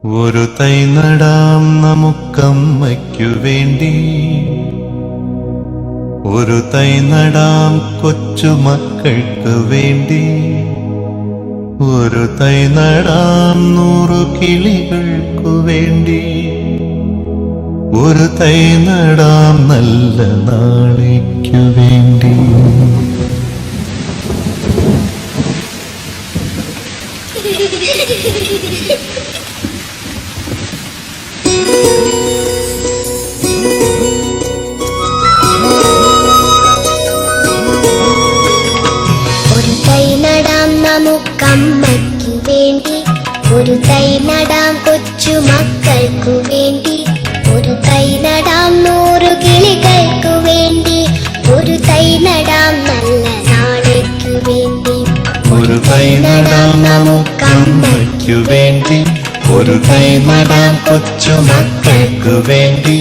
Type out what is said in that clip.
ഒരു തൈ നടാം നമുക്കമ്മയ്ക്കു വേണ്ടി, ഒരു തൈ നടാം കൊച്ചുമക്കൾക്ക് വേണ്ടി, ഒരു തൈ നടാം 100 കിളികൾക്കു വേണ്ടി, ഒരു തൈ നടാം നല്ല നാളേക്കു വേണ്ടി. ഒരു തൈ നടാം നമുക്കമ്മയ്ക്കു വേണ്ടി, ഒരു തൈ നടാം കൊച്ചുമക്കൾക്കു വേണ്ടി, ഒരു തൈ നടാം 100 കിളികൾക്കു വേണ്ടി, ഒരു തൈ നടാം നല്ല നാളേക്കു വേണ്ടി. ഒരു തൈ നടാം നമുക്കമ്മയ്ക്കു വേണ്ടി, ഒരു തൈ നടാം കൊച്ചുമക്കൾക്കു വേണ്ടി,